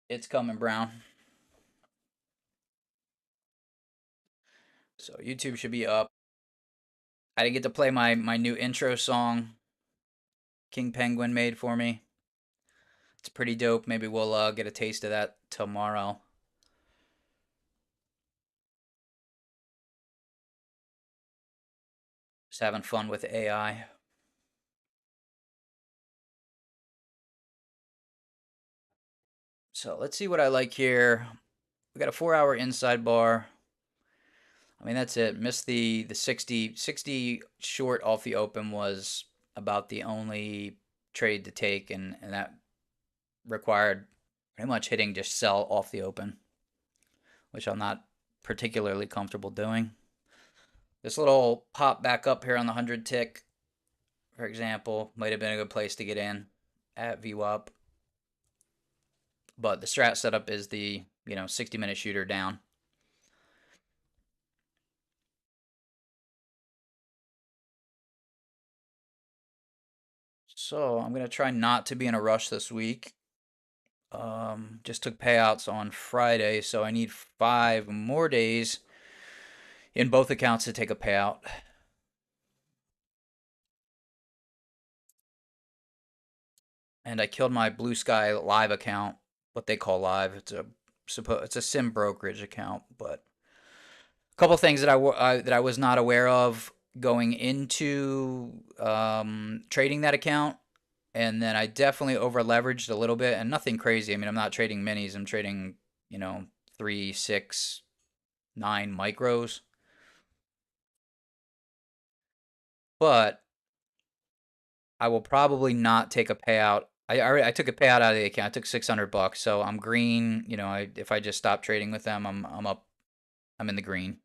It's coming, Brown. So YouTube should be up. I didn't get to play my new intro song King Penguin made for me. It's pretty dope. Maybe we'll get a taste of that tomorrow. Just having fun with AI. So let's see what I like here. We got a 4 hour inside bar. I mean, that's it. Missed the 60 short off the open was about the only trade to take, and that required pretty much hitting just sell off the open, which I'm not particularly comfortable doing. This little pop back up here on the 100 tick, for example, might have been a good place to get in at VWAP. But the strat setup is the 60-minute shooter down. So I'm gonna try not to be in a rush this week. Just took payouts on Friday, so I need 5 more days in both accounts to take a payout. And I killed my Blue Sky Live account, what they call live. It's a sim brokerage account, but a couple things that I was not aware of going into trading that account, and then I definitely over leveraged a little bit, and nothing crazy. I mean, I'm not trading minis. I'm trading 3, 6, 9 micros, but I will probably not take a payout. I took a payout out of the account. I took $600, so I'm green. If I just stop trading with them, I'm up. I'm in the green.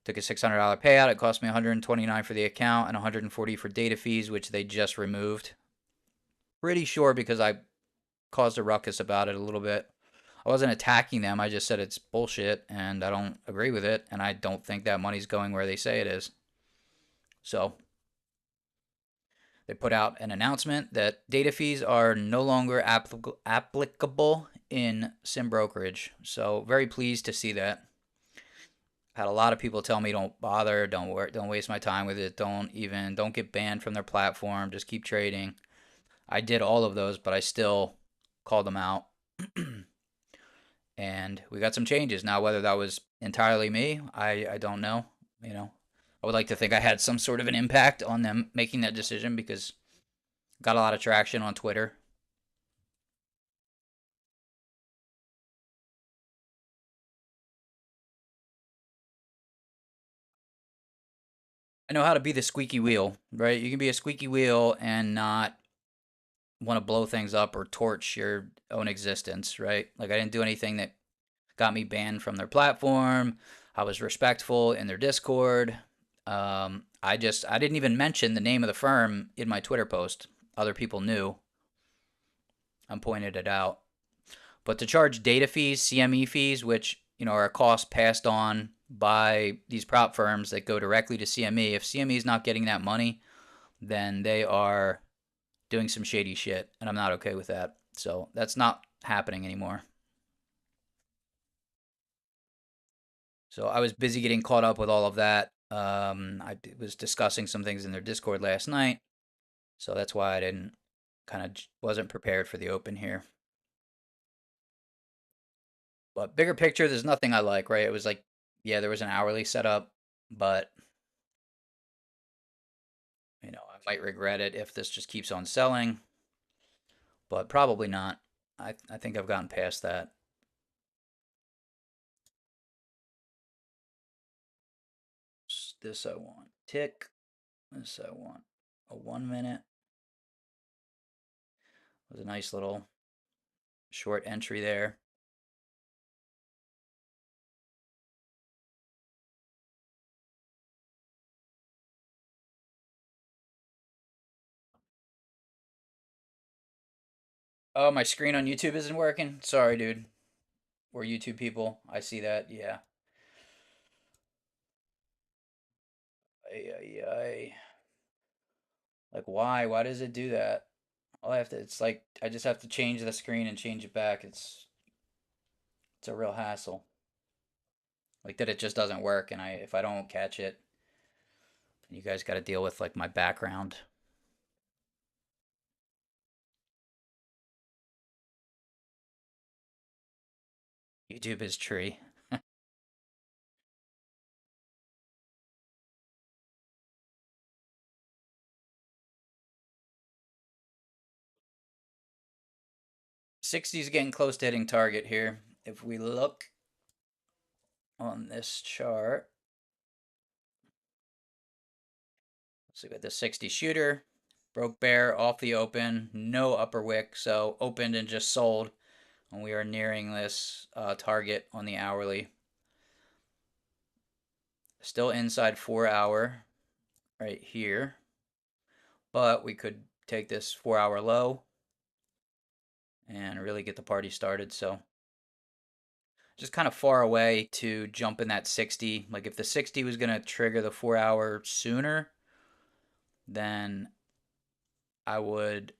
Took a $600 payout. It cost me 129 for the account and 140 for data fees, which they just removed. Pretty sure because I caused a ruckus about it a little bit. I wasn't attacking them. I just said it's bullshit and I don't agree with it, and I don't think that money's going where they say it is. So they put out an announcement that data fees are no longer applicable in sim brokerage. So very pleased to see that. Had a lot of people tell me don't bother, don't waste my time with it, don't get banned from their platform, just keep trading. I did all of those, but I still called them out. And we got some changes. Now whether that was entirely me, I don't know. You know, I would like to think I had some sort of an impact on them making that decision because got a lot of traction on Twitter. I know how to be the squeaky wheel, right? You can be a squeaky wheel and not want to blow things up or torch your own existence, right? Like I didn't do anything that got me banned from their platform. I was respectful in their Discord. I didn't even mention the name of the firm in my Twitter post. Other people knew. I pointed it out. But to charge data fees, CME fees, which are a cost passed on by these prop firms that go directly to CME, if CME is not getting that money, then they are doing some shady shit, and I'm not okay with that. So that's not happening anymore. So I was busy getting caught up with all of that. I was discussing some things in their Discord last night, so that's why I didn't kind of wasn't prepared for the open here. But bigger picture, there's nothing I like, right? It was like, yeah, there was an hourly setup, but I might regret it if this just keeps on selling, but probably not. I think I've gotten past that. This I want tick. This I want a 1 minute. It was a nice little short entry there. Oh, my screen on YouTube isn't working. Sorry, dude. We're YouTube people. I see that. Yeah. Ay, ay, ay. Like, why? Why does it do that? All I have to. It's like I just have to change the screen and change it back. It's It's a real hassle. Like that it just doesn't work and I if I don't catch it, you guys got to deal with like my background. YouTube is tree. 60's getting close to hitting target here. If we look on this chart, let's see, with the 60 shooter, broke bear off the open, no upper wick, so opened and just sold. And we are nearing this target on the hourly. Still inside 4 hour right here, but we could take this 4 hour low and really get the party started. So just kind of far away to jump in that 60. Like if the 60 was going to trigger the 4 hour sooner, then I would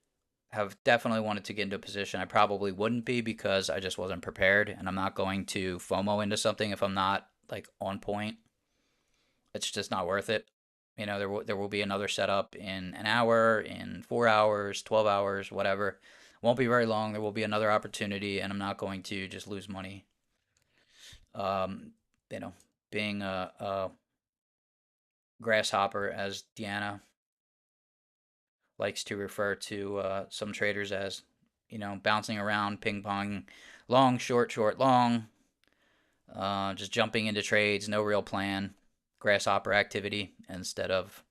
have definitely wanted to get into a position. I probably wouldn't be because I just wasn't prepared and I'm not going to FOMO into something if I'm not like on point. It's just not worth it. You know, there will be another setup in an hour, in 4 hours, 12 hours, whatever. Won't be very long. There will be another opportunity, and I'm not going to just lose money. Um, you know, being a grasshopper, as Deanna likes to refer to some traders as, bouncing around, ping pong, long, short, short, long, just jumping into trades, no real plan, grasshopper activity instead of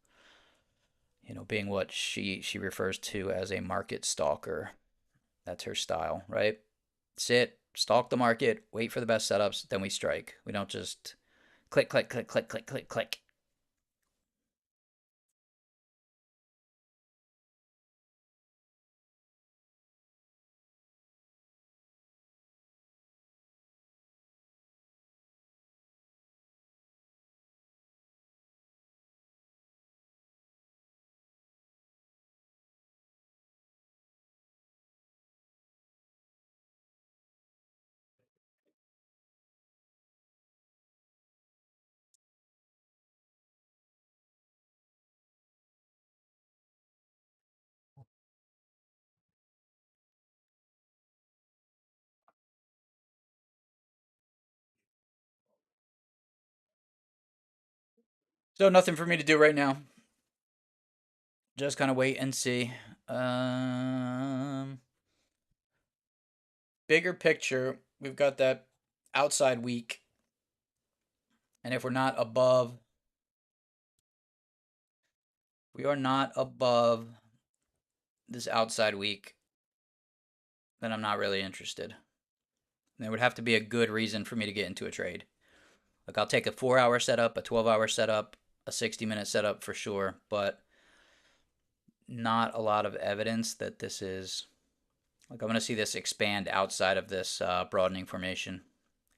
being what she refers to as a market stalker. That's her style, right? Sit, stalk the market, wait for the best setups, then we strike. We don't just click, click, click, click, click, click, click. So nothing for me to do right now. Just kind of wait and see. Um, Bigger picture, we've got that outside week, and if we're not above, we are not above this outside week, then I'm not really interested. There would have to be a good reason for me to get into a trade. Like I'll take a 4 hour setup, a 12 hour setup, a 60-minute setup for sure, but not a lot of evidence that this is like I want to see this expand outside of this broadening formation.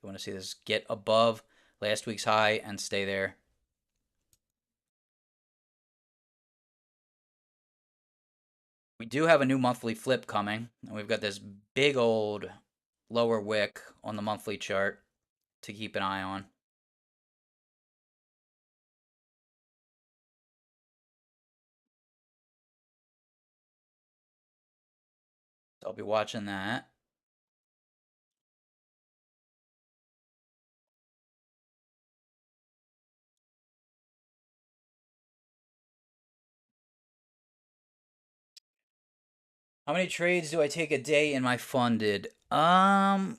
I want to see this get above last week's high and stay there. We do have a new monthly flip coming, and we've got this big old lower wick on the monthly chart to keep an eye on. So I'll be watching that. How many trades do I take a day in my funded? I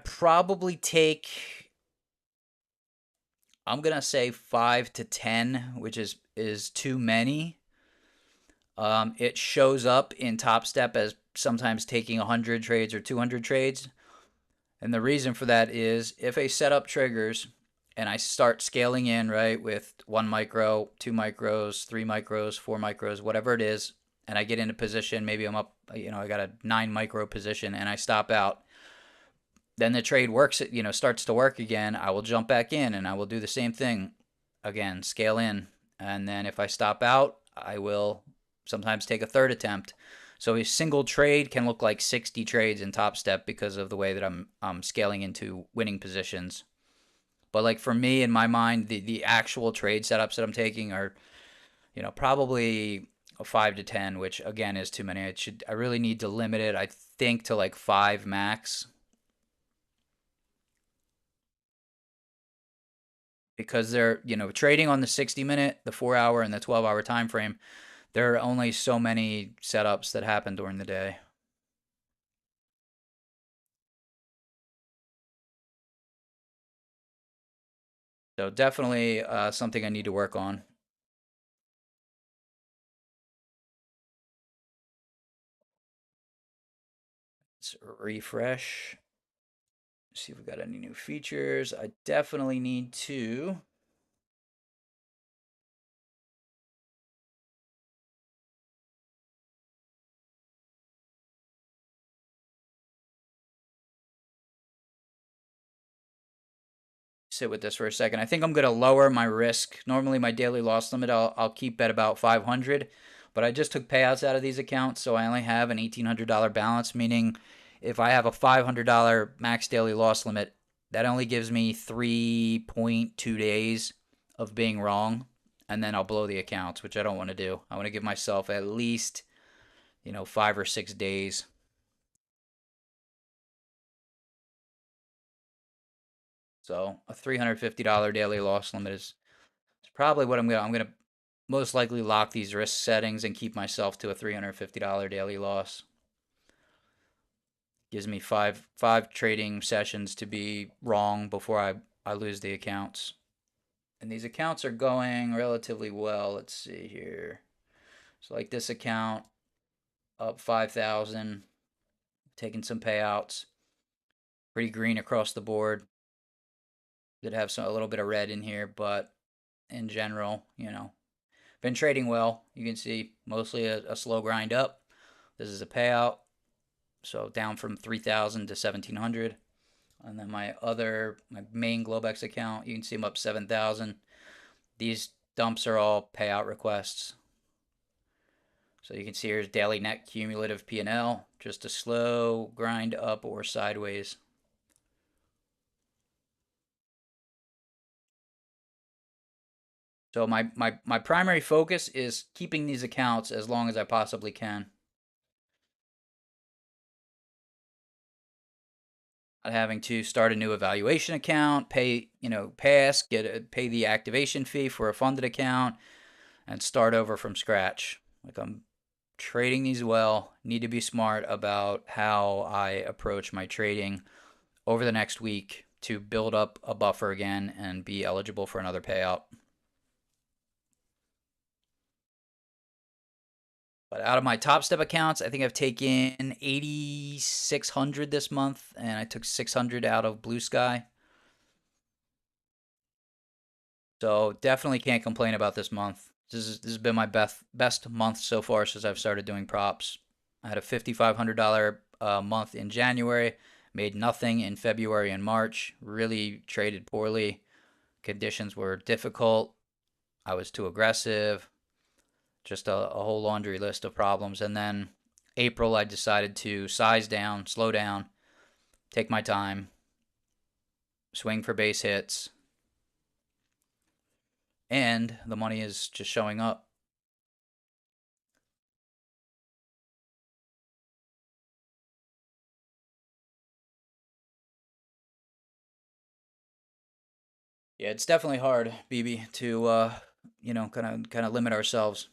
probably take, I'm gonna say 5 to 10, which is too many. It shows up in Top Step as sometimes taking 100 trades or 200 trades. And the reason for that is if a setup triggers and I start scaling in, right, with 1 micro, 2 micros, 3 micros, 4 micros, whatever it is, and I get into position, maybe I'm up, I got a 9 micro position and I stop out, then the trade works, starts to work again. I will jump back in and I will do the same thing again, scale in. And then if I stop out, I will sometimes take a third attempt. So a single trade can look like 60 trades in Top Step because of the way that I'm scaling into winning positions. But like for me in my mind, the actual trade setups that I'm taking are, probably a 5 to 10, which again is too many. I really need to limit it, I think, to like five max, because they're, trading on the 60 minute, the 4 hour, and the 12 hour time frame. There are only so many setups that happen during the day. So definitely something I need to work on. Let's refresh. See if we got any new features. I definitely need to sit with this for a second. I think I'm going to lower my risk. Normally, my daily loss limit I'll keep at about 500, but I just took payouts out of these accounts, so I only have an $1,800 balance. Meaning, if I have a $500 max daily loss limit, that only gives me 3.2 days of being wrong, and then I'll blow the accounts, which I don't want to do. I want to give myself at least 5 or 6 days. So a $350 daily loss limit is probably what I'm gonna most likely lock these risk settings and keep myself to a $350 daily loss. Gives me five trading sessions to be wrong before I lose the accounts. And these accounts are going relatively well. Let's see here. So like this account up 5,000, taking some payouts. Pretty green across the board. Did have a little bit of red in here, but in general, been trading well. You can see mostly a slow grind up. This is a payout, so down from 3,000 to 1,700. And then my main Globex account, you can see I'm up 7,000. These dumps are all payout requests. So you can see here's daily net cumulative P&L, just a slow grind up or sideways. So my primary focus is keeping these accounts as long as I possibly can. Not having to start a new evaluation account, pay, pass, pay the activation fee for a funded account, and start over from scratch. Like I'm trading these well, need to be smart about how I approach my trading over the next week to build up a buffer again and be eligible for another payout. But out of my top step accounts, I think I've taken 8,600 this month, and I took 600 out of Blue Sky. So definitely can't complain about this month. This has been my best month so far since I've started doing props. I had a $5,500 month in January, made nothing in February and March. Really traded poorly. Conditions were difficult. I was too aggressive. Just a whole laundry list of problems. And then April, I decided to size down, slow down, take my time, swing for base hits, and the money is just showing up. Yeah, it's definitely hard, BB, to kind of limit ourselves.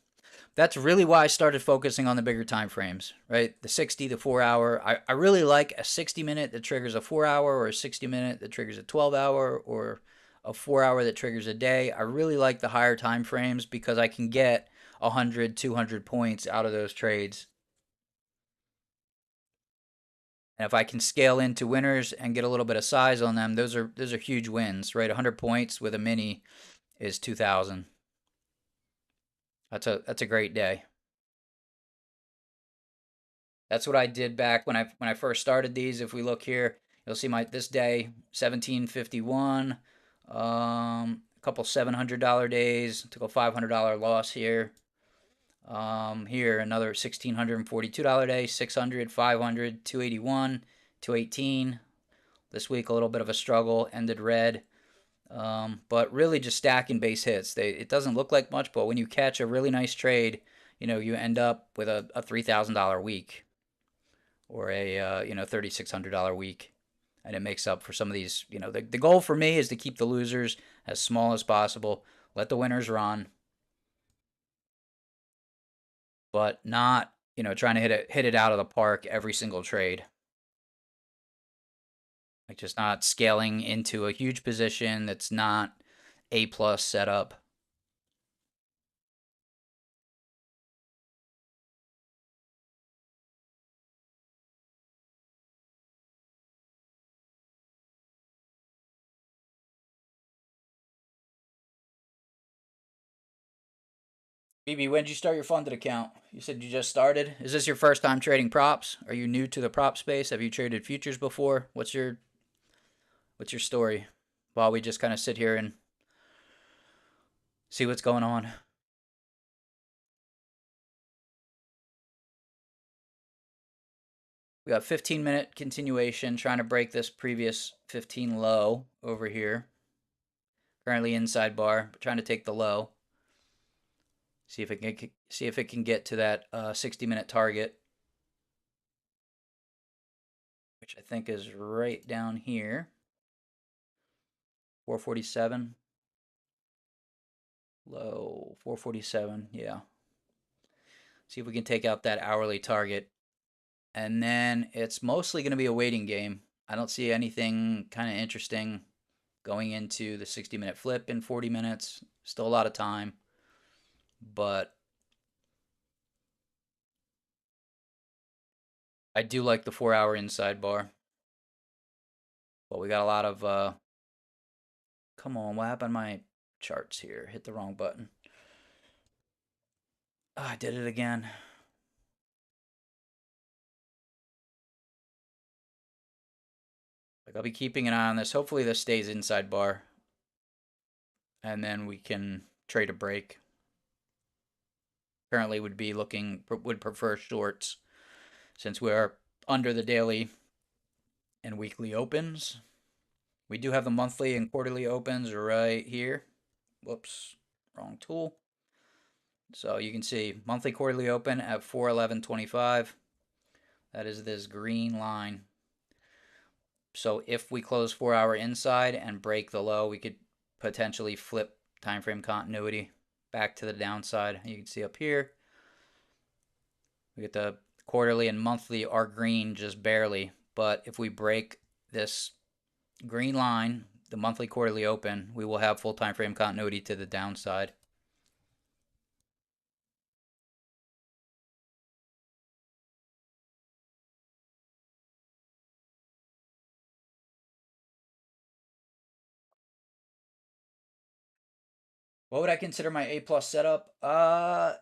That's really why I started focusing on the bigger time frames, right? The 60, the 4 hour. I really like a 60 minute that triggers a 4 hour, or a 60 minute that triggers a 12 hour, or a 4 hour that triggers a day. I really like the higher time frames because I can get 100, 200 points out of those trades. And if I can scale into winners and get a little bit of size on them, those are huge wins, right? 100 points with a mini is 2,000. That's a great day. That's what I did back when I first started these. If we look here, you'll see my this day 1751. A couple $700 days. Took a $500 loss here. Here another $1,642 day, 600, 500, 281, 218. This week a little bit of a struggle, ended red. But really just stacking base hits. It doesn't look like much, but when you catch a really nice trade, you end up with a $3,000 week or a $3,600 week, and it makes up for some of these. The goal for me is to keep the losers as small as possible, let the winners run, but not trying to hit it out of the park every single trade. Like just not scaling into a huge position that's not A plus setup. BB, when did you start your funded account? You said you just started. Is this your first time trading props? Are you new to the prop space? Have you traded futures before? What's your story? While we just kind of sit here and see what's going on. We got 15-minute continuation trying to break this previous 15 low over here. Currently inside bar, but trying to take the low. See if it can get to that 60-minute target, which I think is right down here. 447. Low 447. Yeah. See if we can take out that hourly target. And then it's mostly going to be a waiting game. I don't see anything kind of interesting going into the 60-minute flip in 40 minutes. Still a lot of time. But I do like the 4-hour inside bar. But we got a lot of come on, what happened to my charts here? Hit the wrong button. Oh, I did it again. Like I'll be keeping an eye on this. Hopefully this stays inside bar. And then we can trade a break. Currently would prefer shorts since we are under the daily and weekly opens. We do have the monthly and quarterly opens right here. Whoops, wrong tool. So you can see monthly quarterly open at 411.25. That is this green line. So if we close 4-hour inside and break the low, we could potentially flip time frame continuity back to the downside. You can see up here, we get the quarterly and monthly are green just barely. But if we break this green line, the monthly quarterly open, we will have full time frame continuity to the downside. What would I consider my A plus setup? I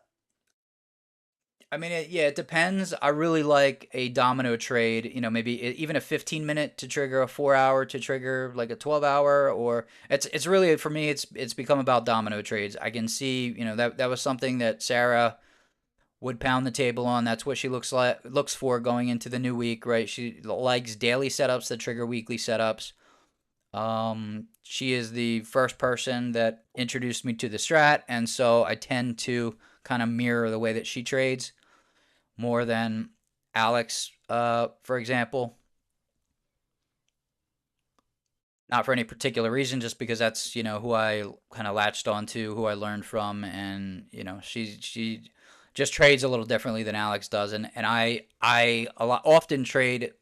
mean, it depends. I really like a domino trade. Maybe even a 15-minute to trigger a 4-hour to trigger like a 12-hour, or it's really for me. It's become about domino trades. I can see that was something that Sarah would pound the table on. That's what she looks for going into the new week, right? She likes daily setups that trigger weekly setups. She is the first person that introduced me to the strat, and so I tend to kind of mirror the way that she trades more than Alex, for example. Not for any particular reason, just because that's who I kind of latched onto, who I learned from, and she just trades a little differently than Alex does, and I often trade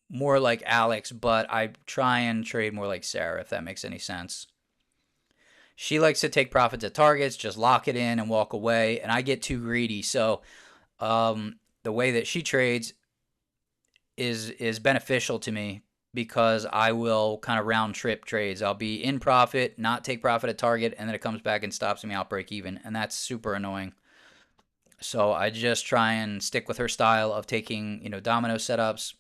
more like Alex, but I try and trade more like Sarah, if that makes any sense. She likes to take profits at targets, just lock it in and walk away, and I get too greedy. So the way that she trades is beneficial to me because I will kind of round trip trades. I'll be in profit, not take profit at target, and then it comes back and stops me out break even, and that's super annoying. So I just try and stick with her style of taking domino setups.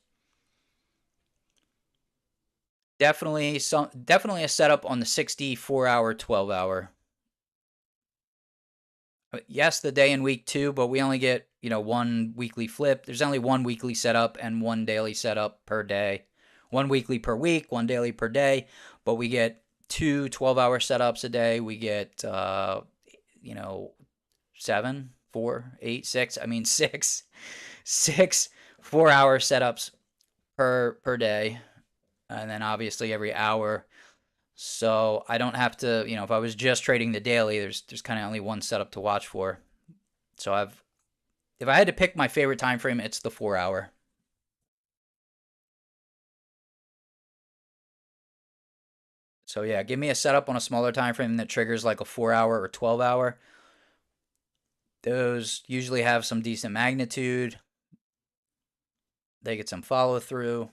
Definitely a setup on the 64-hour, 12-hour. Yes, the day in week two, but we only get, one weekly flip. There's only one weekly setup and one daily setup per day. One weekly per week, one daily per day, but we get two 12-hour setups a day. We get, you know, seven, four, eight, six. I mean, six 4-hour setups per day, and then obviously every hour. So I don't have to, if I was just trading the daily, there's kind of only one setup to watch for. So if I had to pick my favorite time frame, it's the 4-hour. So yeah, give me a setup on a smaller time frame that triggers like a 4-hour or 12-hour. Those usually have some decent magnitude. They get some follow through.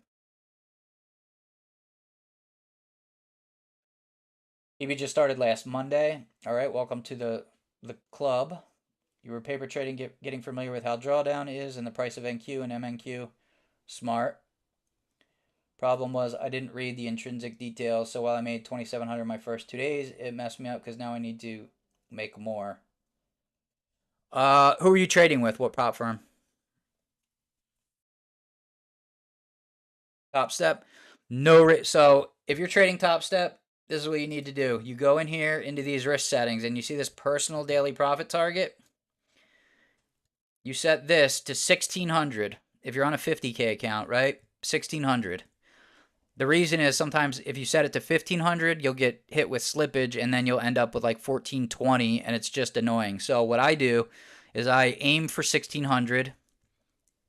EB just started last Monday. All right, welcome to the club. You were paper trading, getting familiar with how drawdown is and the price of NQ and MNQ. Smart. Problem was I didn't read the intrinsic details, so while I made 2,700 my first 2 days, it messed me up because now I need to make more. Who are you trading with? What prop firm? Top Step. So if you're trading Top Step, this is what you need to do. You go in here into these risk settings, and you see this personal daily profit target. You set this to 1,600 if you're on a 50K account, right? 1,600. The reason is sometimes if you set it to 1,500, you'll get hit with slippage and then you'll end up with like 1,420 and it's just annoying. So what I do is I aim for 1,600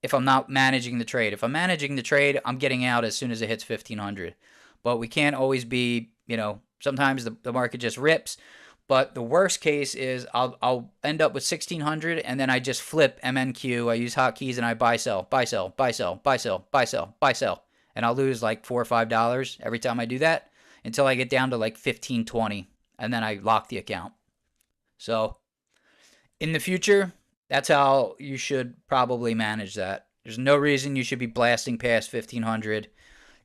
if I'm not managing the trade. If I'm managing the trade, I'm getting out as soon as it hits 1,500. But we can't always be, sometimes the market just rips. But the worst case is I'll end up with 1,600 and then I just flip MNQ. I use hotkeys and I buy sell, buy sell, buy sell, buy sell, buy sell, buy sell. And I'll lose like $4 or $5 every time I do that until I get down to like 15-20 and then I lock the account. So in the future, that's how you should probably manage that. There's no reason you should be blasting past 1,500.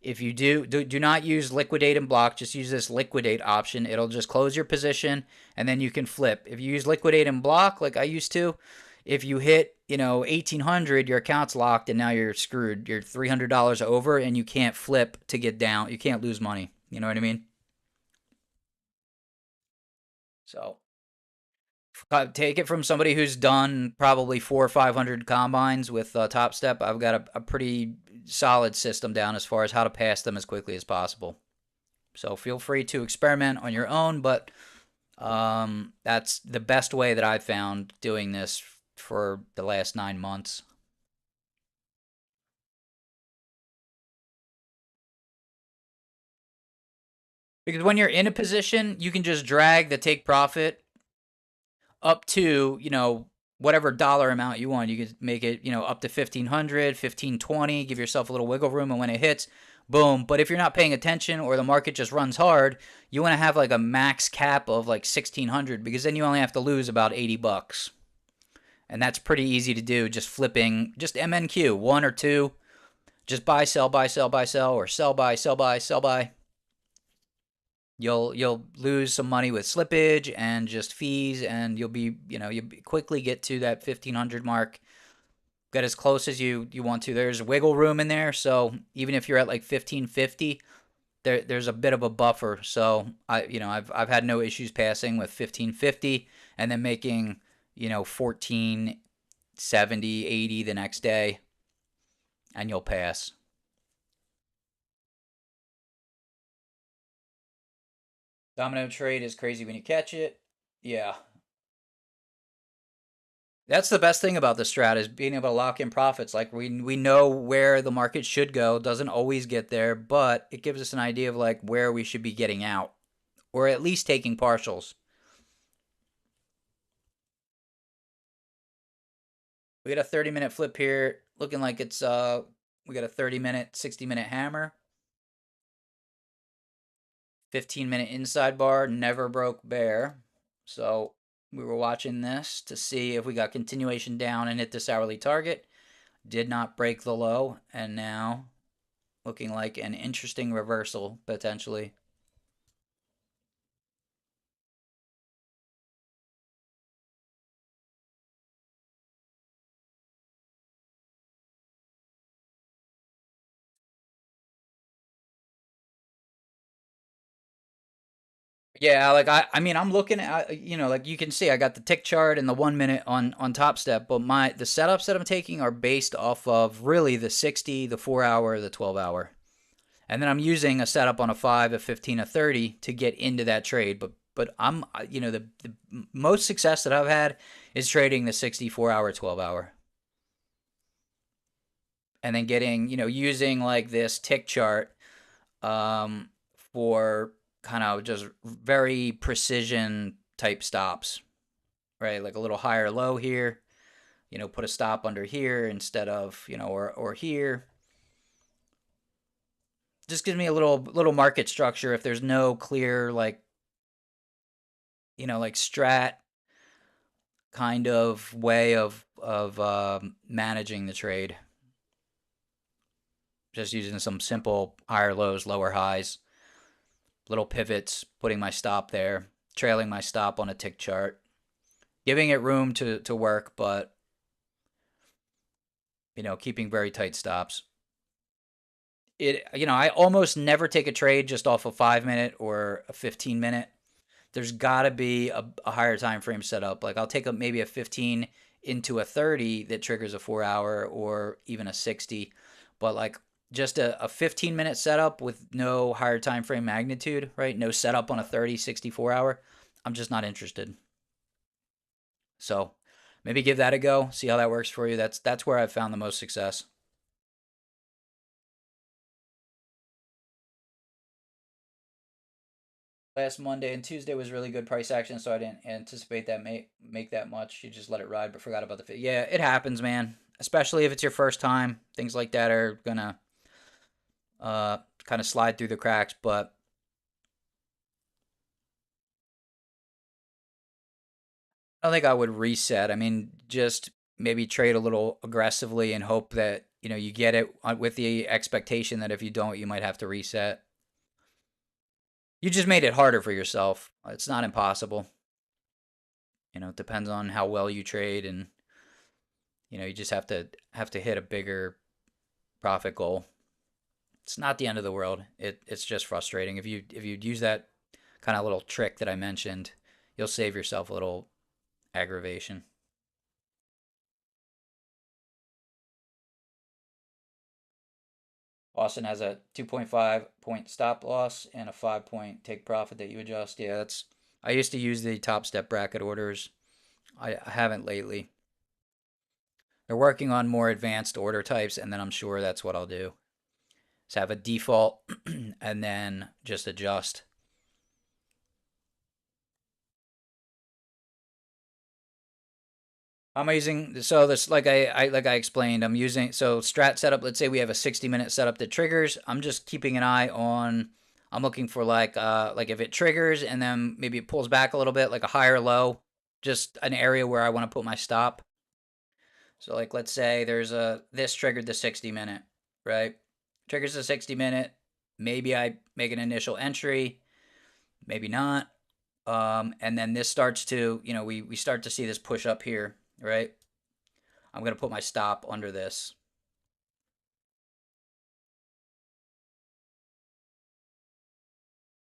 If you do not use liquidate and block, just use this liquidate option. It'll just close your position and then you can flip. If you use liquidate and block like I used to, if you hit, 1,800, your account's locked and now you're screwed. You're $300 over and you can't flip to get down. You can't lose money. You know what I mean? So take it from somebody who's done probably 400 or 500 combines with Top Step. I've got a pretty solid system down as far as how to pass them as quickly as possible. So feel free to experiment on your own, but that's the best way that I've found doing this for the last 9 months. Because when you're in a position, you can just drag the take profit up to, whatever dollar amount you want. You could make it, up to 1,500, 1,520, give yourself a little wiggle room, and when it hits, boom. But if you're not paying attention or the market just runs hard, you want to have like a max cap of like 1,600 because then you only have to lose about $80. And that's pretty easy to do, just flipping, just MNQ, one or two, just buy, sell, buy, sell, buy, sell, or sell, buy, sell, buy, sell, buy. You'll lose some money with slippage and just fees, and you'll quickly get to that 1,500 mark. Get as close as you want to. There's wiggle room in there, so even if you're at like 1,550, there's a bit of a buffer. So I've had no issues passing with 1,550 and then making 1470, 80 the next day, and you'll pass. Domino trade is crazy when you catch it. Yeah. That's the best thing about the strat is being able to lock in profits. Like we know where the market should go, doesn't always get there, but it gives us an idea of like where we should be getting out or at least taking partials. We got a 30-minute flip here looking like it's we got a 30-minute, 60-minute hammer. 15-minute inside bar, never broke bear. So we were watching this to see if we got continuation down and hit this hourly target. Did not break the low, and now looking like an interesting reversal potentially. Yeah, like I mean, I'm looking at, like you can see, I got the tick chart and the 1 minute on Top Step, but the setups that I'm taking are based off of really the 60, the 4 hour, the 12 hour, and then I'm using a setup on a 5, a 15, a 30 to get into that trade. But I'm, the most success that I've had is trading the 64 hour, 12 hour, and then getting, using like this tick chart um, for kind of just very precision type stops, right? Like a little higher low here, put a stop under here instead of, or here. Just gives me a little market structure if there's no clear like, like strat kind of way of managing the trade. Just using some simple higher lows, lower highs, little pivots, putting my stop there, trailing my stop on a tick chart, giving it room to work, but keeping very tight stops. I almost never take a trade just off a 5 minute or a 15 minute. There's got to be a higher time frame setup. Like I'll take maybe a 15 into a 30 that triggers a 4 hour or even a 60, but like just a 15-minute setup with no higher time frame magnitude, right? No setup on a 30, 64 hour. I'm just not interested. So maybe give that a go. See how that works for you. That's where I've found the most success. Last Monday and Tuesday was really good price action, so I didn't anticipate that make that much. You just let it ride, but forgot about the fit. Yeah, it happens, man. Especially if it's your first time, things like that are gonna kind of slide through the cracks. But I don't think I would reset. I mean, just maybe trade a little aggressively and hope that you get it with the expectation that if you don't, you might have to reset. You just made it harder for yourself. It's not impossible. It depends on how well you trade, and you just have to hit a bigger profit goal. It's not the end of the world. It's just frustrating. If you use that kind of little trick that I mentioned, you'll save yourself a little aggravation. Austin has a 2.5 point stop loss and a 5 point take profit that you adjust. Yeah, that's. I used to use the top step bracket orders. I haven't lately. They're working on more advanced order types, and then I'm sure that's what I'll do. Is have a default and then just adjust. I'm using so this like I explained. I'm using so strat setup. Let's say we have a 60-minute setup that triggers. I'm just keeping an eye on. I'm looking for like if it triggers and then maybe it pulls back a little bit, like a higher low, just an area where I want to put my stop. So like let's say there's a this triggered the 60-minute, right? Triggers the 60-minute. Maybe I make an initial entry, maybe not. And then this starts to, we start to see this push up here, right? I'm going to put my stop under this.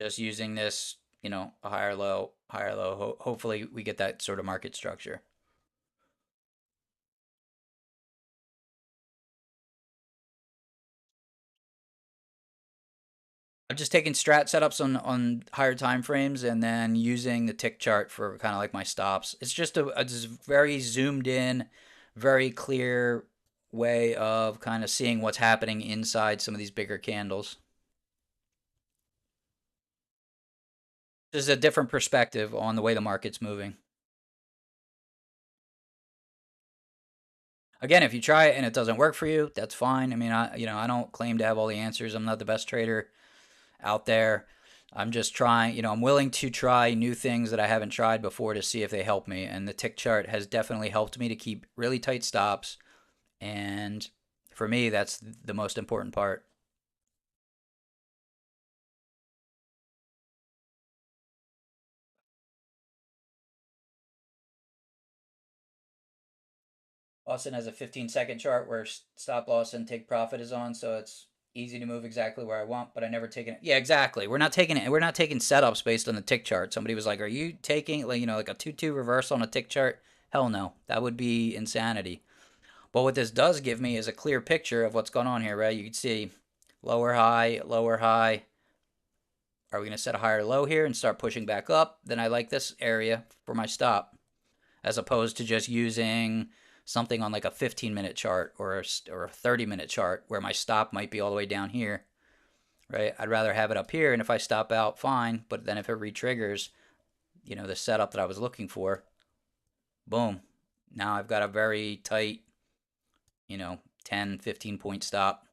Just using this, a higher low, higher low. Hopefully we get that sort of market structure. I'm just taking strat setups on higher time frames and then using the tick chart for kind of like my stops. It's just a just very zoomed in, very clear way of kind of seeing what's happening inside some of these bigger candles. Just a different perspective on the way the market's moving. Again, if you try it and it doesn't work for you, that's fine. I mean, I don't claim to have all the answers. I'm not the best trader out there. I'm just trying, I'm willing to try new things that I haven't tried before to see if they help me. And the tick chart has definitely helped me to keep really tight stops. And for me, that's the most important part. Austin has a 15-second chart where stop loss and take profit is on. So it's easy to move exactly where I want, but I never taken it. Yeah, exactly. We're not taking it. We're not taking setups based on the tick chart. Somebody was like, "Are you taking like like a 2-2 reverse on a tick chart?" Hell no, that would be insanity. But what this does give me is a clear picture of what's going on here, right? You can see lower high, lower high. Are we going to set a higher low here and start pushing back up? Then I like this area for my stop, as opposed to just using something on like a 15-minute chart or a 30-minute chart where my stop might be all the way down here, right? I'd rather have it up here, and if I stop out, fine. But then if it re-triggers, the setup that I was looking for, boom. Now I've got a very tight, 10, 15 point stop.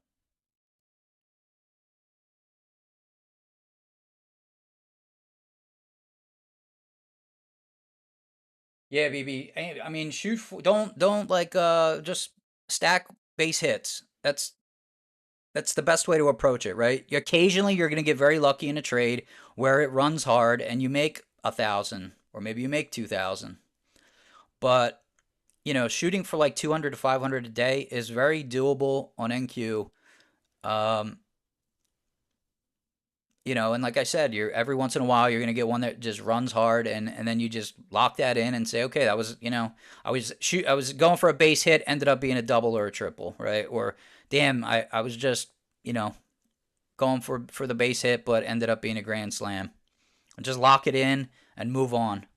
Yeah, BB. I mean, shoot. Don't like just stack base hits. That's the best way to approach it, right? Occasionally, you're gonna get very lucky in a trade where it runs hard and you make 1,000 or maybe you make 2,000. But shooting for like 200 to 500 a day is very doable on NQ. Um, and like I said, you're every once in a while you're gonna get one that just runs hard, and then you just lock that in and say, okay, that was I was going for a base hit, ended up being a double or a triple, right? Or damn, I was just you know going for the base hit, but ended up being a grand slam. And just lock it in and move on.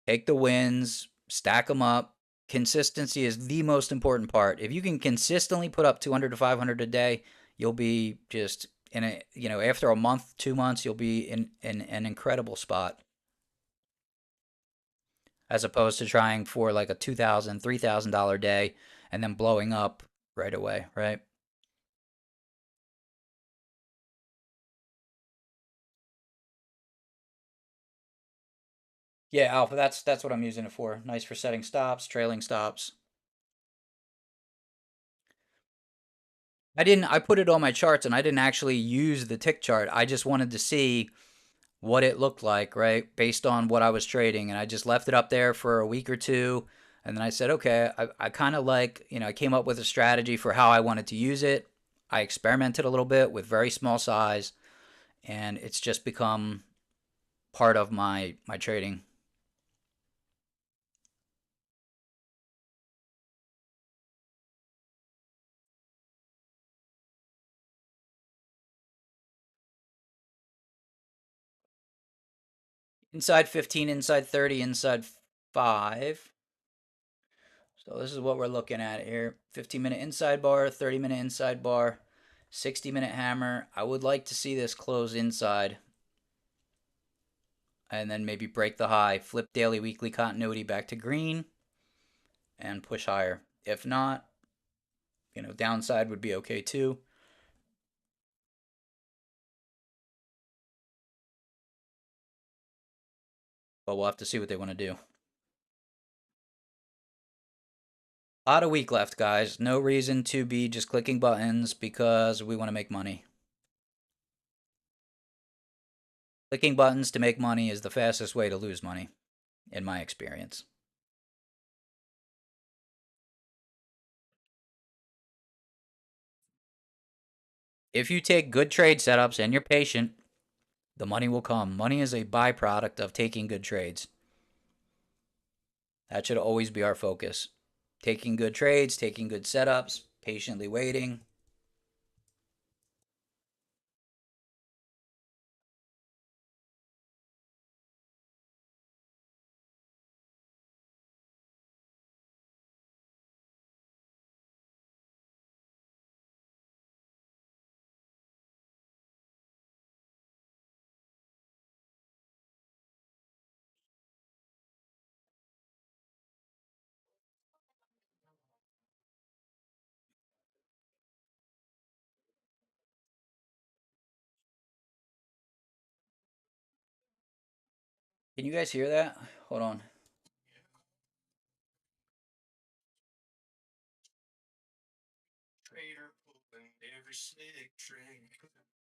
Take the wins, stack them up. Consistency is the most important part. If you can consistently put up 200 to 500 a day, you'll be just in a, after a month, 2 months, you'll be in an incredible spot as opposed to trying for like a $2,000, $3,000 day and then blowing up right away, right? Yeah, Alpha, that's what I'm using it for. Nice for setting stops, trailing stops. I put it on my charts and I didn't actually use the tick chart. I just wanted to see what it looked like, right? Based on what I was trading. And I just left it up there for a week or two. And then I said, okay, I kind of like, I came up with a strategy for how I wanted to use it. I experimented a little bit with very small size, and it's just become part of my trading. Inside 15, inside 30, inside 5. So this is what we're looking at here. 15-minute inside bar, 30-minute inside bar, 60-minute hammer. I would like to see this close inside and then maybe break the high, flip daily, weekly continuity back to green, and push higher. If not, downside would be okay too, but we'll have to see what they want to do. A lot of week left, guys. No reason to be just clicking buttons because we want to make money. Clicking buttons to make money is the fastest way to lose money, in my experience. If you take good trade setups and you're patient, the money will come. Money is a byproduct of taking good trades. That should always be our focus. Taking good trades, taking good setups, patiently waiting. Can you guys hear that? Hold on. Trader pulling every slick trick.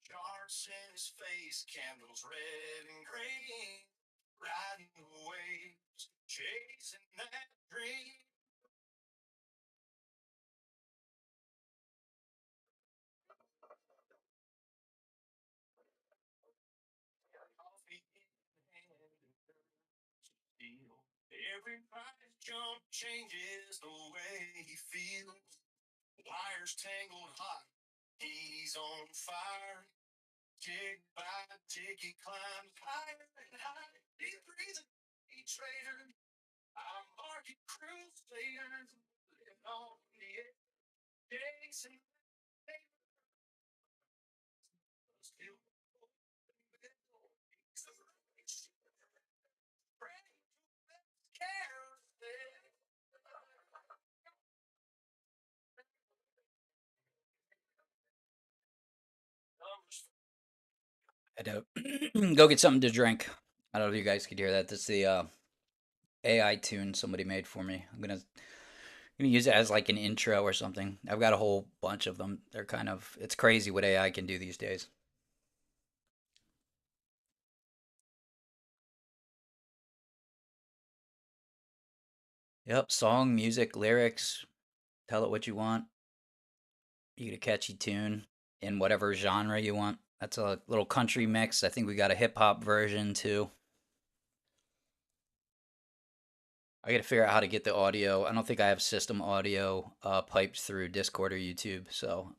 Charts in his face, candles red and green. Riding the waves, chasing that dream. Every price jump changes the way he feels. Wires tangled hot, he's on fire. Tick by tick, he climbs higher and higher. He's breathing, he trader. I'm market crusaders, living on the edge. Jason, still I had to go get something to drink. I don't know if you guys could hear that. That's the AI tune somebody made for me. I'm gonna use it as like an intro or something. I've got a whole bunch of them. They're kind of it's crazy what AI can do these days. Yep, song, music, lyrics. Tell it what you want. You get a catchy tune in whatever genre you want. That's a little country mix. I think we got a hip hop version too. I got to figure out how to get the audio. I don't think I have system audio piped through Discord or YouTube, so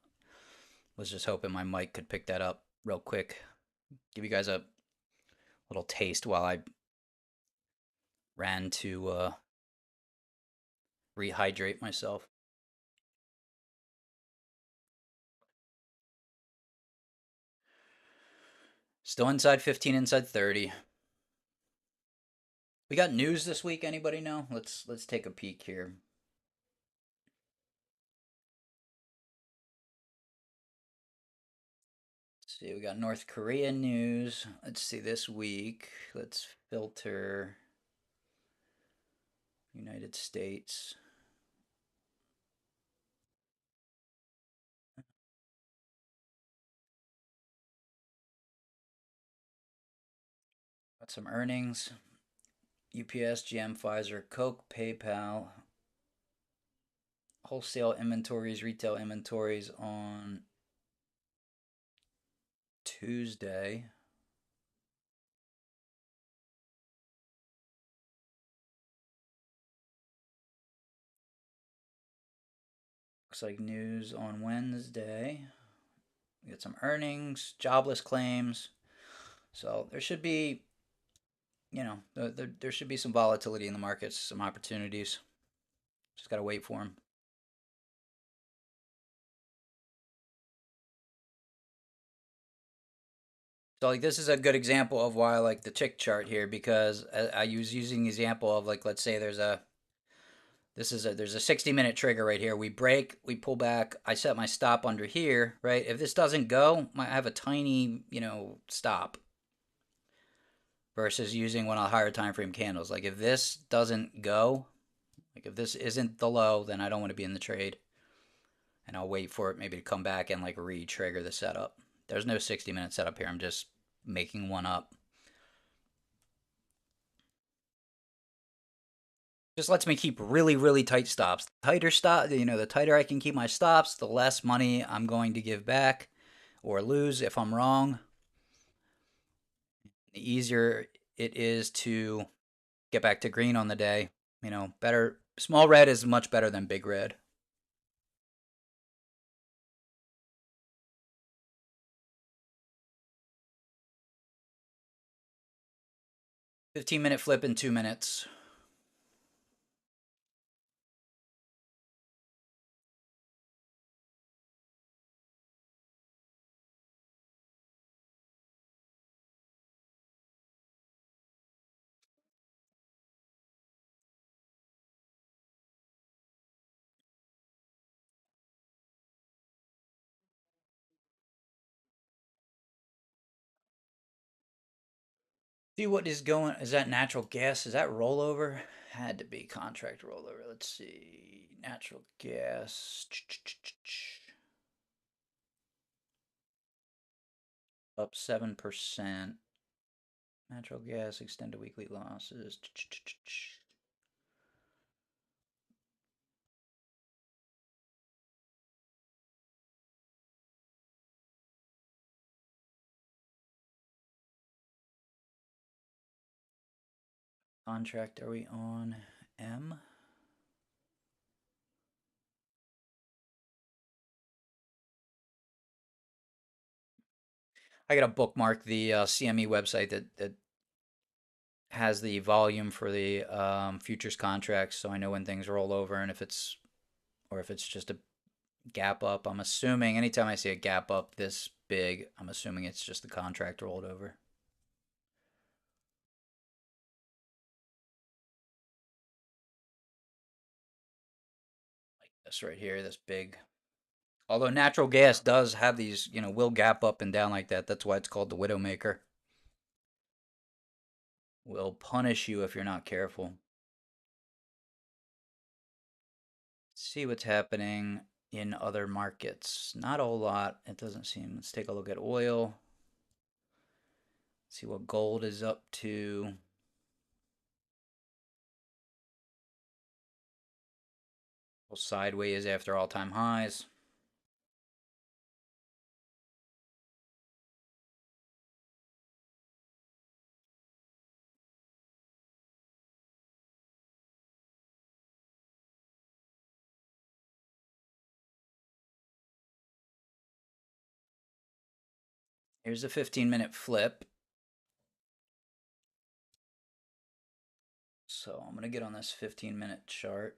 was just hoping my mic could pick that up real quick. Give you guys a little taste while I ran to rehydrate myself. Still inside 15, inside 30. We got news this week. Anybody know? Let's take a peek here. Let's see, we got North Korea news. Let's see this week. Let's filter United States. Got some earnings. UPS, GM, Pfizer, Coke, PayPal. Wholesale inventories, retail inventories on Tuesday. Looks like news on Wednesday. We got some earnings, jobless claims. So there should be, there should be some volatility in the markets, some opportunities. Just got to wait for them. So like this is a good example of why I like the tick chart here because I was using the example of like let's say there's a 60-minute trigger right here. We break, we pull back. I set my stop under here, right? If this doesn't go, I have a tiny, stop versus using one of the higher time frame candles. Like if this doesn't go, like if this isn't the low, then I don't want to be in the trade. And I'll wait for it maybe to come back and like re-trigger the setup. There's no 60-minute setup here. I'm just making one up. Just lets me keep really, really tight stops. Tighter stop, the tighter I can keep my stops, the less money I'm going to give back or lose if I'm wrong. The easier it is to get back to green on the day. Better. Small red is much better than big red. 15-minute flip in 2 minutes. See what is going. Is that natural gas? Is that rollover? Had to be contract rollover. Let's see. Natural gas. Up 7%. Natural gas extended weekly losses. Contract are we on? M? I gotta bookmark the CME website that has the volume for the futures contracts, so I know when things roll over and if it's or if it's just a gap up. I'm assuming anytime I see a gap up this big, I'm assuming it's just the contract rolled over. Like this right here, this big. Although natural gas does have these, will gap up and down like that. That's why it's called the Widowmaker. Will punish you if you're not careful. See what's happening in other markets. Not a whole lot. It doesn't seem. Let's take a look at oil. See what gold is up to. Well, sideways after all-time highs. Here's a 15-minute flip. So I'm going to get on this 15-minute chart.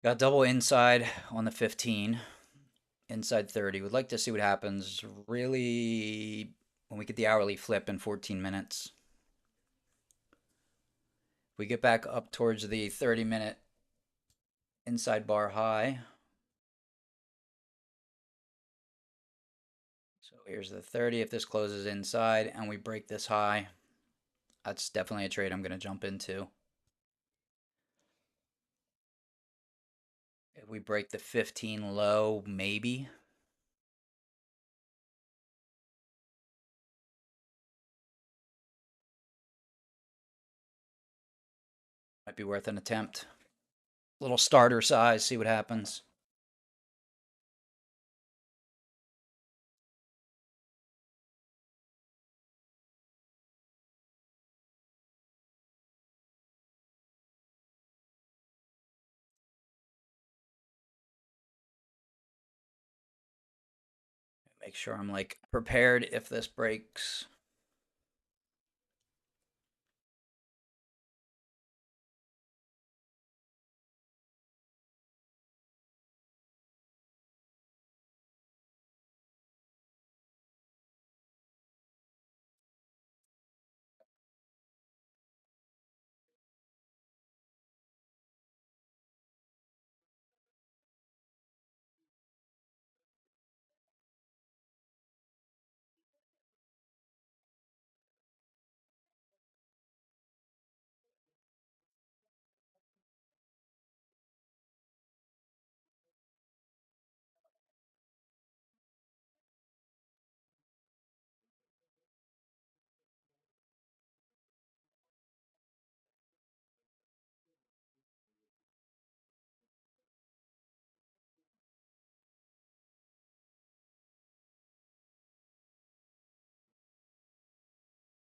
Got double inside on the 15, inside 30. Would like to see what happens really when we get the hourly flip in 14 minutes. If we get back up towards the 30-minute inside bar high. So here's the 30. If this closes inside and we break this high, that's definitely a trade I'm going to jump into. If we break the 15 low, maybe. Might be worth an attempt. Little starter size, see what happens. Make sure I'm like prepared if this breaks.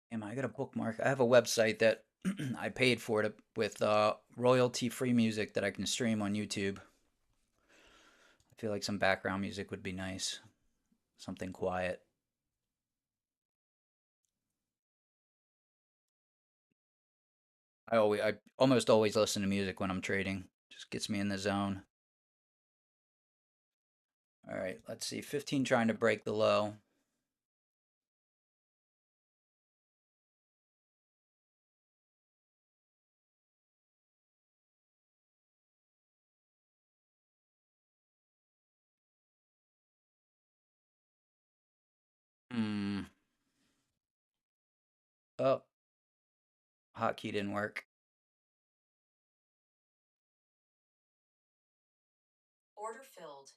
Am I gonna bookmark? I have a website that I paid for it with royalty-free music that I can stream on YouTube. I feel like some background music would be nice, something quiet. I almost always listen to music when I'm trading. Just gets me in the zone. All right, let's see. 15 trying to break the low. Hmm. Oh, hotkey didn't work. Order filled.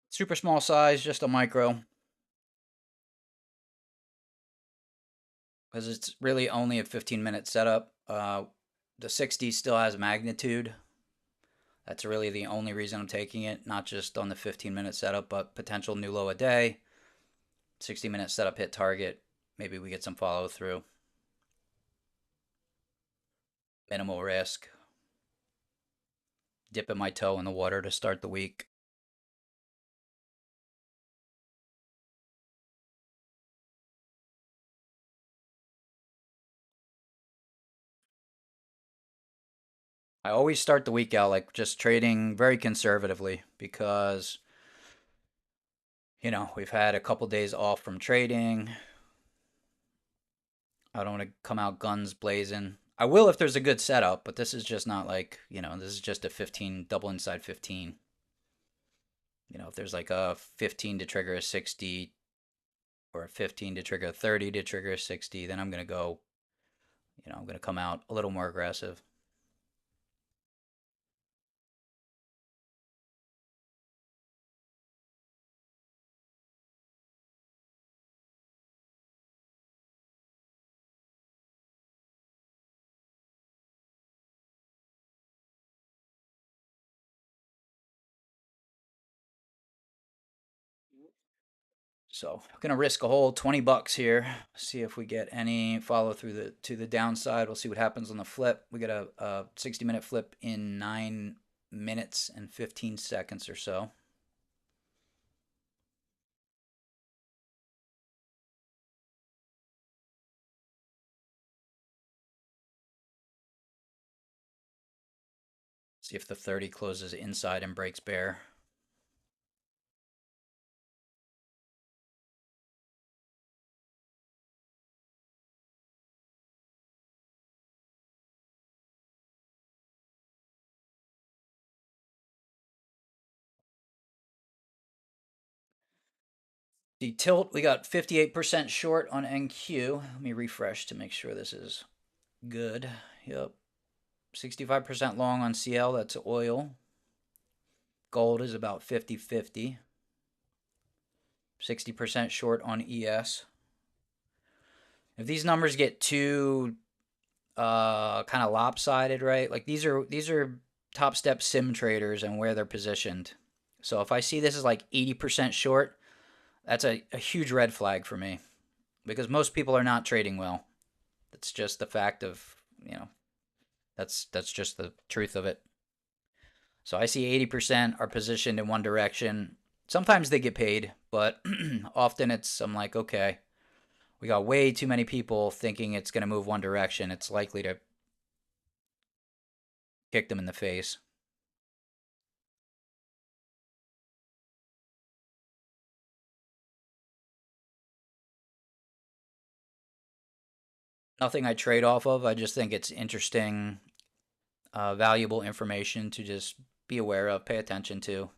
Super small size, just a micro. because it's really only a 15-minute setup. The 60 still has magnitude. That's really the only reason I'm taking it, not just on the 15-minute setup, but potential new low a day, 60-minute setup hit target. Maybe we get some follow through. Minimal risk. Dipping my toe in the water to start the week. I always start the week out like just trading very conservatively because, we've had a couple days off from trading. I don't want to come out guns blazing. I will if there's a good setup, but this is just not like, this is just a 15 double inside 15. If there's like a 15 to trigger a 60 or a 15 to trigger a 30 to trigger a 60, then I'm going to go, I'm going to come out a little more aggressive. So I'm gonna risk a whole $20 here. See if we get any follow through to the downside. We'll see what happens on the flip. We get a 60-minute flip in 9 minutes and 15 seconds or so. See if the 30 closes inside and breaks bear. The tilt, we got 58% short on NQ. Let me refresh to make sure this is good. Yep. 65% long on CL, that's oil. Gold is about 50-50. 60% short on ES. If these numbers get too kind of lopsided, right? Like these are top step sim traders and where they're positioned. So if I see this is like 80% short, that's a huge red flag for me because most people are not trading well. That's just the fact of, that's just the truth of it. So I see 80% are positioned in one direction. Sometimes they get paid, but often I'm like, okay, we got way too many people thinking it's going to move one direction. It's likely to kick them in the face. Nothing I trade off of. I just think it's interesting, valuable information to just be aware of, pay attention to.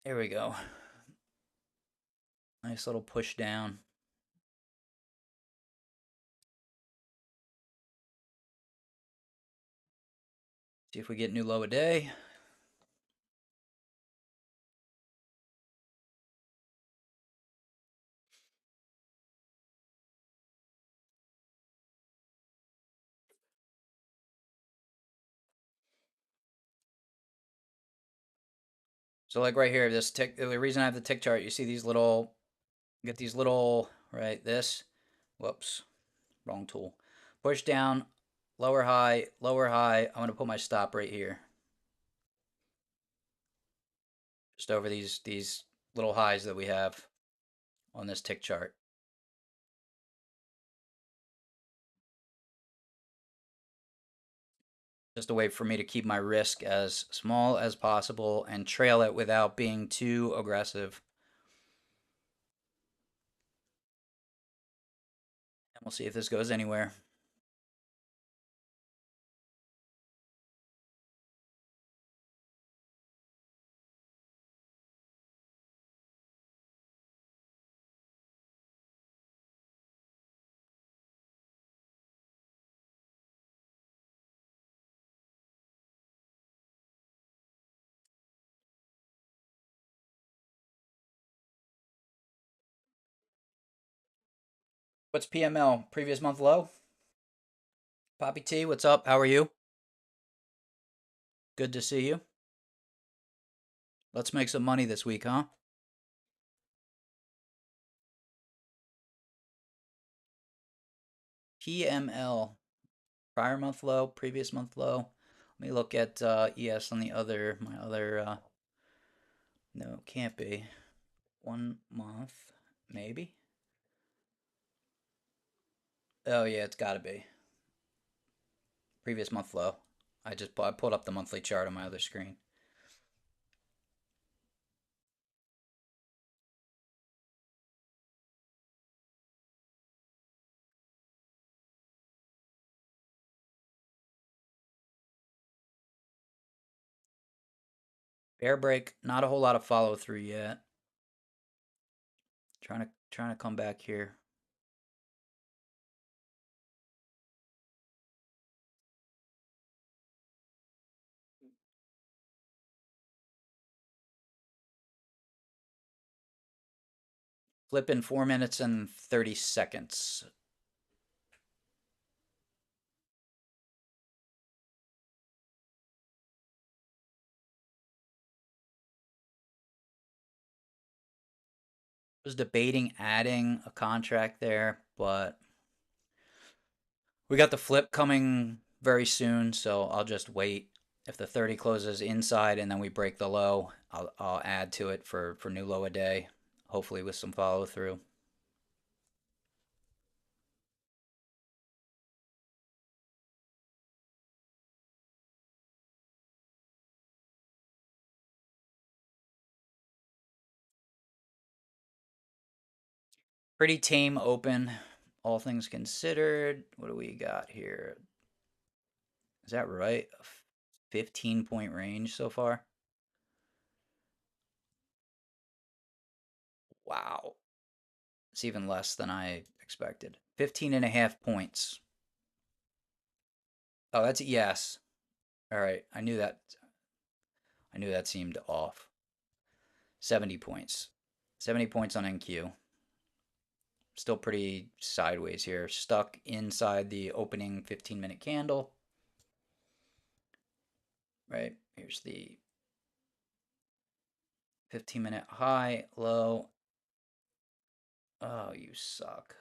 Here we go. Nice little push down. See if we get new low a day. So like right here, this tick. The reason I have the tick chart, you see these little, get these little right. This, whoops, wrong tool. Push down, lower high, lower high. I'm gonna put my stop right here, just over these little highs that we have on this tick chart. Just a way for me to keep my risk as small as possible and trail it without being too aggressive. And we'll see if this goes anywhere. What's PML? Previous month low? Poppy T, what's up? How are you? Good to see you. Let's make some money this week, huh? PML. Prior month low, previous month low. Let me look at ES on the other, my other, no, can't be. 1 month, maybe? Oh, yeah, it's gotta be. Previous month low. I pulled up the monthly chart on my other screen. Bear break, not a whole lot of follow through yet. Trying to come back here. Flip in 4 minutes and 30 seconds. Was debating adding a contract there, but we got the flip coming very soon, so I'll just wait. If the 30 closes inside and then we break the low, I'll add to it for new low a day, hopefully with some follow through. Pretty tame open, all things considered. What do we got here? Is that right? A 15-point range so far? Wow. It's even less than I expected. 15 and a half points. Oh, that's a yes. All right. I knew that. I knew that seemed off. 70 points. 70 points on NQ. Still pretty sideways here. Stuck inside the opening 15-minute candle. Right. Here's the 15-minute high, low. Oh, you suck.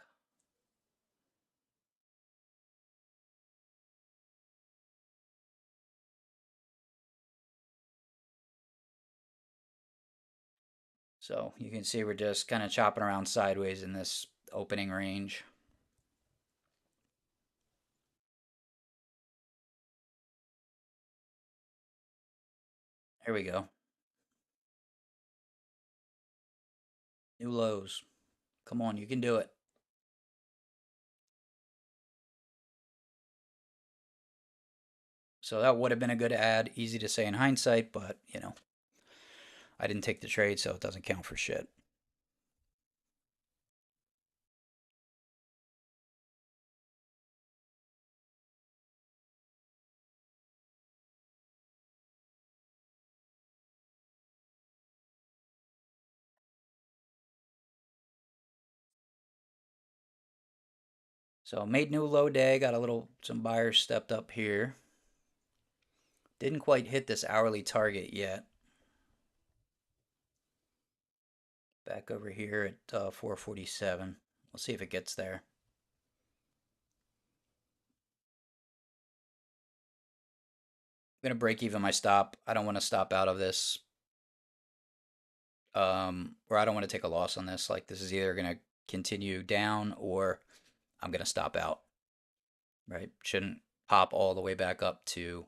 So you can see we're just kind of chopping around sideways in this opening range. Here we go. New lows. Come on, you can do it. So that would have been a good ad. Easy to say in hindsight, but, I didn't take the trade, so it doesn't count for shit. So made new low day, got some buyers stepped up here. Didn't quite hit this hourly target yet. Back over here at 447. We'll see if it gets there. I'm gonna break even my stop. I don't want to stop out of this, or I don't want to take a loss on this. Like this is either gonna continue down or I'm gonna stop out. Right? Shouldn't pop all the way back up to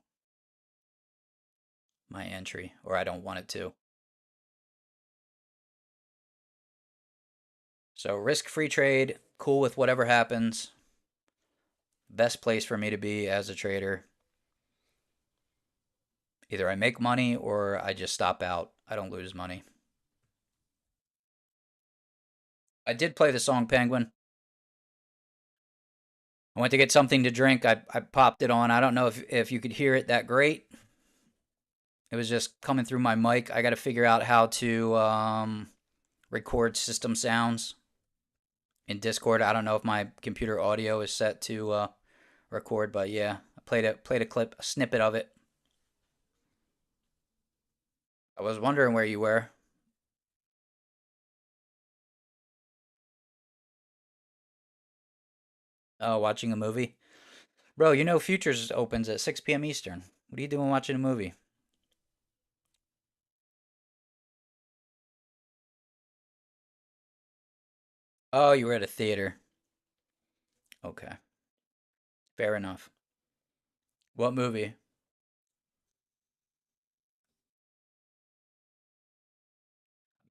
my entry, or I don't want it to. So risk-free trade, cool with whatever happens. Best place for me to be as a trader. Either I make money or I just stop out. I don't lose money. I did play the song Penguin. I went to get something to drink. I popped it on. I don't know if you could hear it that great. It was just coming through my mic. I got to figure out how to record system sounds. in Discord. I don't know if my computer audio is set to record, but yeah, I played a clip, a snippet of it. I was wondering where you were. Oh, watching a movie. Bro, you know Futures opens at 6 p.m. Eastern. What are you doing watching a movie? Oh, you were at a theater. Okay, fair enough. What movie?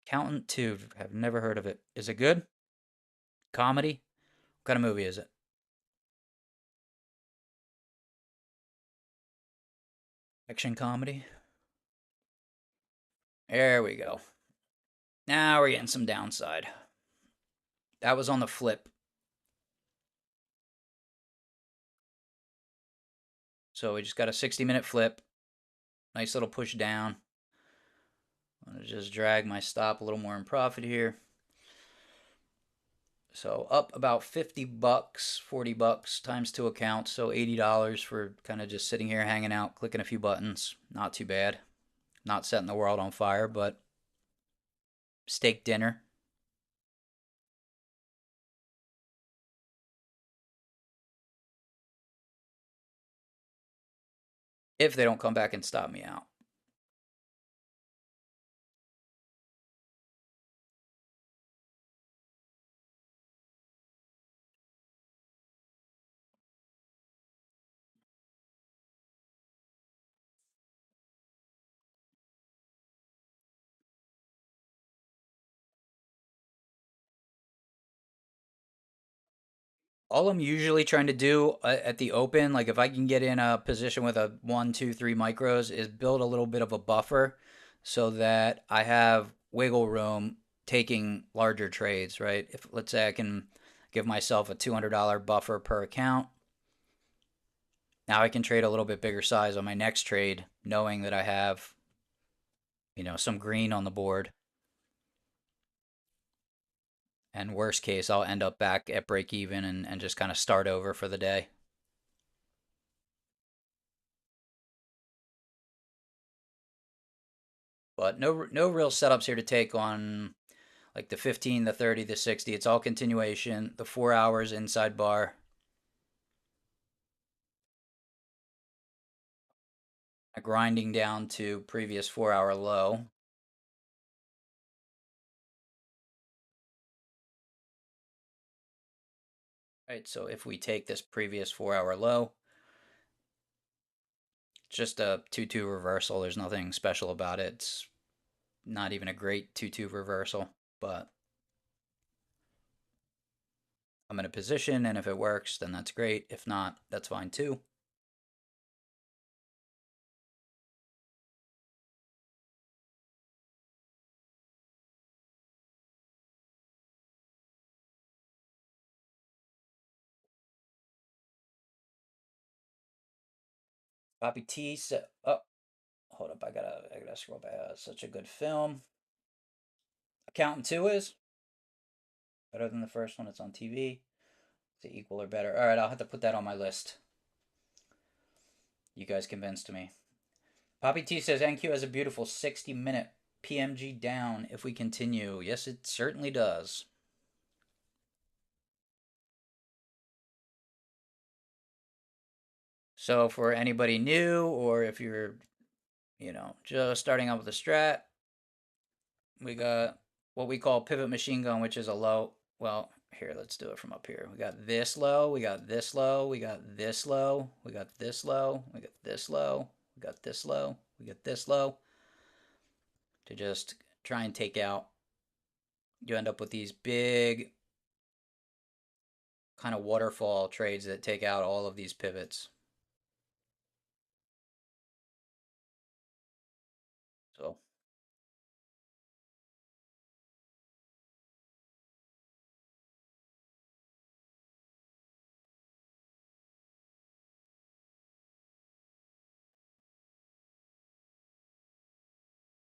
Accountant 2. Have never heard of it. Is it good? Comedy? What kind of movie is it? Action comedy? There we go. Now we're getting some downside. That was on the flip. So we just got a 60-minute flip. Nice little push down. I'm going to just drag my stop a little more in profit here. So up about 50 bucks, 40 bucks times two accounts. So $80 for kind of just sitting here hanging out, clicking a few buttons. Not too bad. Not setting the world on fire, but steak dinner. If they don't come back and stop me out. All I'm usually trying to do at the open, like if I can get in a position with a one, two, three micros, is build a little bit of a buffer so that I have wiggle room taking larger trades, right? If let's say I can give myself a $200 buffer per account, now I can trade a little bit bigger size on my next trade, knowing that I have, some green on the board. And worst case, I'll end up back at break even and just kind of start over for the day. But no real setups here to take on like the 15, the 30, the 60. It's all continuation. The 4 hours inside bar, grinding down to previous 4 hour low. Right, so if we take this previous 4 hour low, it's just a 2-2 reversal. There's nothing special about it. It's not even a great 2-2 reversal, but I'm in a position, and if it works, then that's great. If not, that's fine too. Bobby T said, "Oh, hold up, I gotta scroll back. Such a good film. Accountant 2 is better than the first one. It's on TV. Is it equal or better? All right, I'll have to put that on my list. You guys convinced me. Poppy T says NQ has a beautiful 60-minute PMG down if we continue. Yes, it certainly does. So for anybody new, or if you're, just starting out with a strat, we got what we call pivot machine gun, which is a low. Well, here, let's do it from up here. We got this low, we got this low, we got this low, we got this low, we got this low, we got this low, we got this low. To just try and take out, you end up with these big kind of waterfall trades that take out all of these pivots. So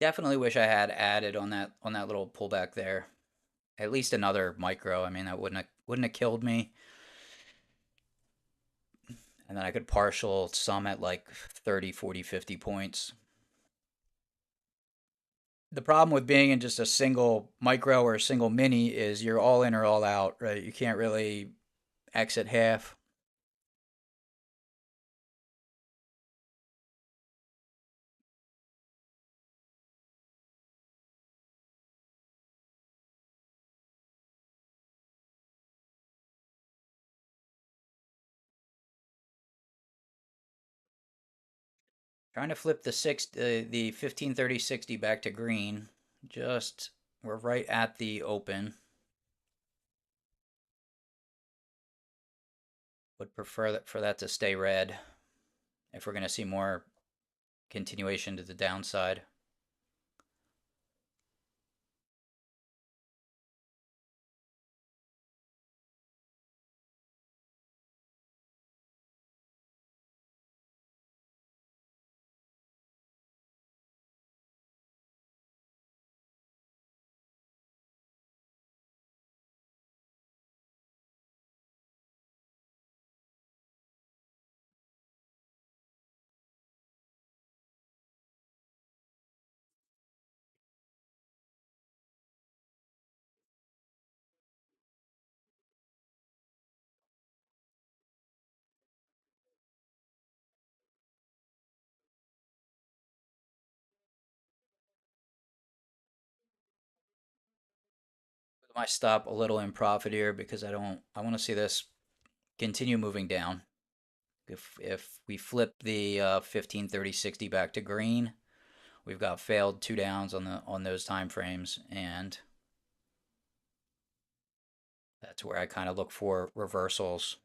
definitely wish I had added on that little pullback there. At least another micro. I mean, that wouldn't have wouldn't have killed me. And then I could partial some at like 30, 40, 50 points. The problem with being in just a single micro or a single mini is you're all in or all out, right? You can't really exit half. Trying to flip the 1530 60 back to green. Just we're right at the open. Would prefer that for that to stay red if we're going to see more continuation to the downside. My stop a little in profit here because I want to see this continue moving down. If we flip the 1530 60 back to green, we've got failed two downs on those time frames, and that's where I kind of look for reversals.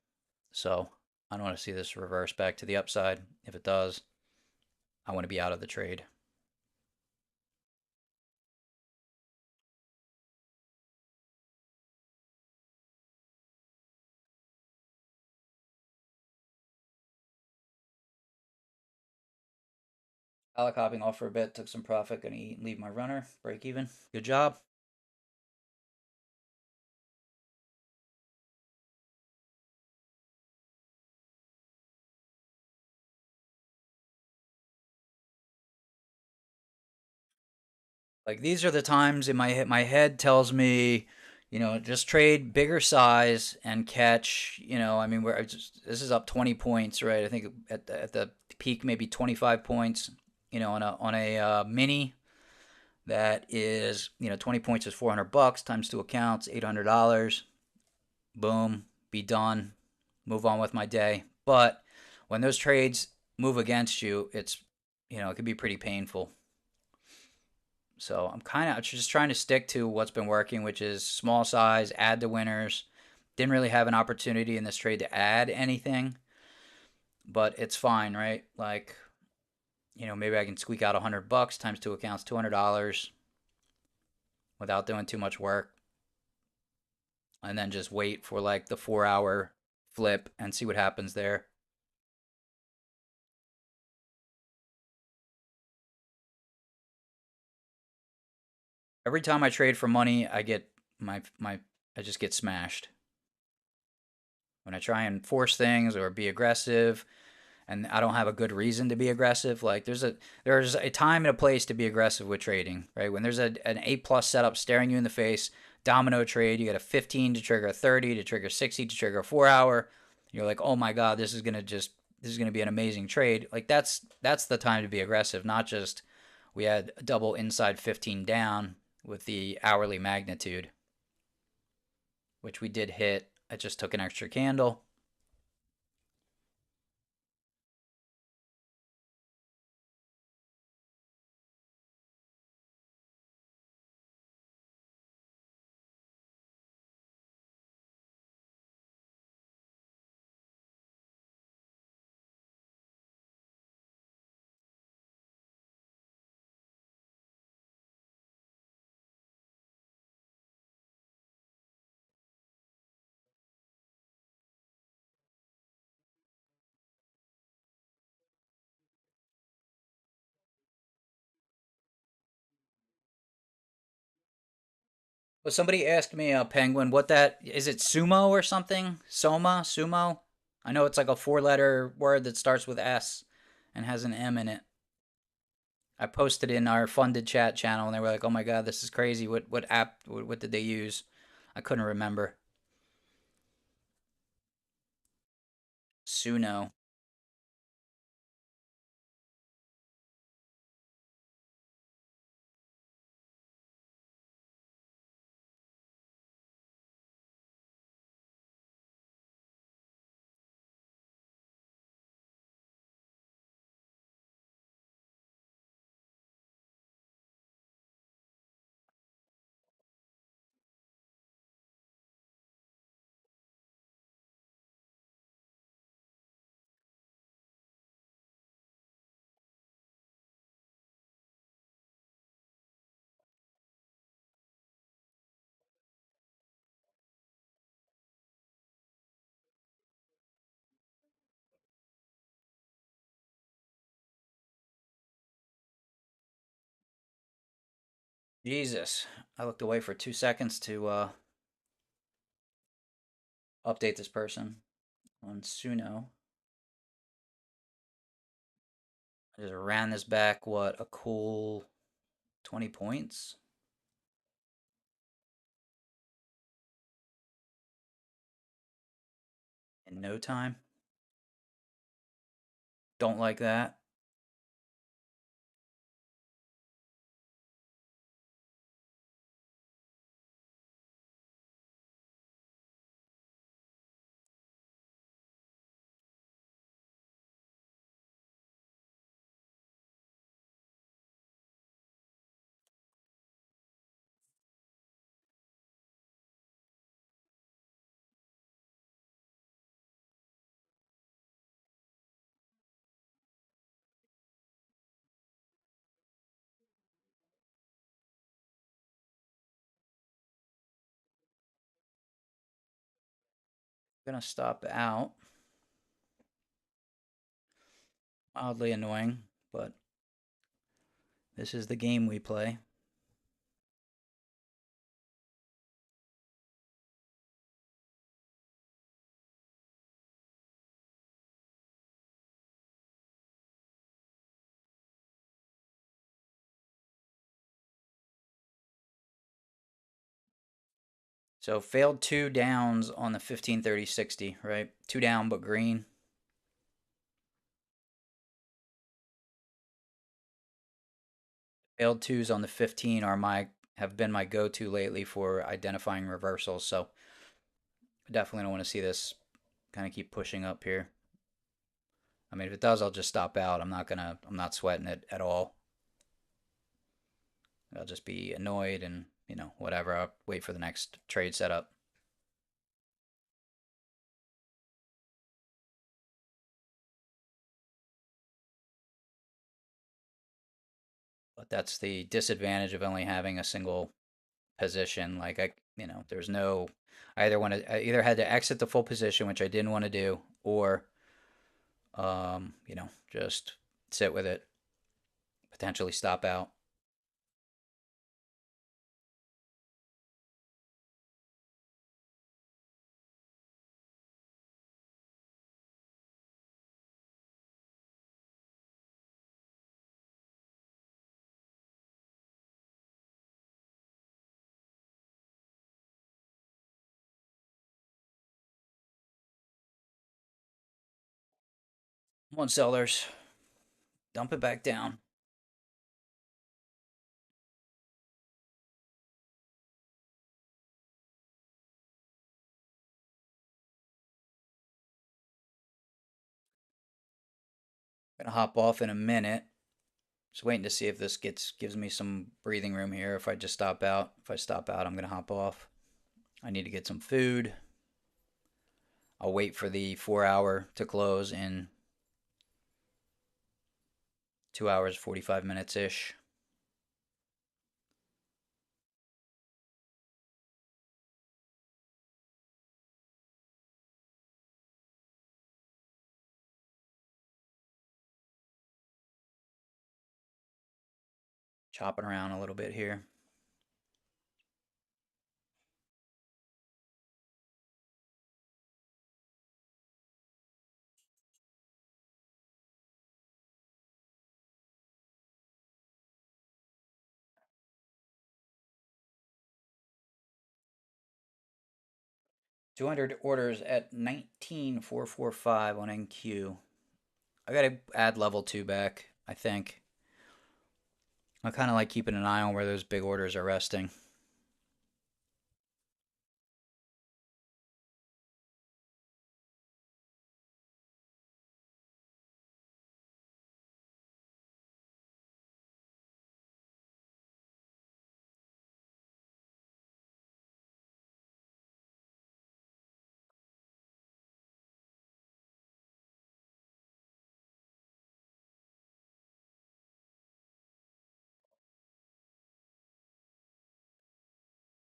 So I don't want to see this reverse back to the upside. If it does, I want to be out of the trade. Alec hopping off for a bit, took some profit, gonna eat and leave my runner, break even. Good job. Like these are the times in my head tells me, just trade bigger size and catch. I mean, this is up 20 points, right? I think at the peak maybe 25 points. On a mini that is 20 points is $400 times two accounts, $800. Boom, be done, move on with my day. But when those trades move against you, it can be pretty painful. So I'm kind of just trying to stick to what's been working, which is small size, add to winners. Didn't really have an opportunity in this trade to add anything, but it's fine, right? Like, maybe I can squeak out $100 times two accounts, $200 without doing too much work, and then just wait for like the 4 hour flip and see what happens there. Every time I trade for money, I just get smashed. When I try and force things or be aggressive, and I don't have a good reason to be aggressive. Like there's a time and a place to be aggressive with trading, right? When there's an A+ setup staring you in the face, domino trade, you get a 15 to trigger a 30 to trigger 60 to trigger a 4 hour. You're like, oh my god, this is gonna be an amazing trade. Like that's the time to be aggressive, not just we had a double inside 15 down with the hourly magnitude, which we did hit. I just took an extra candle. But somebody asked me, Penguin, what that is, it sumo or something? Soma? Sumo? I know it's like a four-letter word that starts with S and has an M in it. I posted in our funded chat channel and they were like, "Oh my god, this is crazy. What app what did they use?" I couldn't remember. Suno. Jesus. I looked away for 2 seconds to update this person on Suno. I just ran this back, what, a cool 20 points in no time. Don't like that. Gonna stop out. Oddly annoying, but this is the game we play. So failed two downs on the 15-30-60, right? Two down but green. Failed twos on the 15 are my have been my go-to lately for identifying reversals. So I definitely don't want to see this kind of keep pushing up here. I mean, if it does, I'll just stop out. I'm not sweating it at all. I'll just be annoyed and, whatever. I'll wait for the next trade setup. But that's the disadvantage of only having a single position. Like there's no. I either had to exit the full position, which I didn't want to do, or just sit with it, potentially stop out. Come on, sellers, dump it back down. Gonna hop off in a minute. Just waiting to see if this gives me some breathing room here. If I just stop out, if I stop out, I'm gonna hop off. I need to get some food. I'll wait for the 4 hour to close in 2 hours 45 minutes ish. Chopping around a little bit here. 200 orders at 19,445 on NQ. I gotta add level 2 back, I think. I kind of like keeping an eye on where those big orders are resting.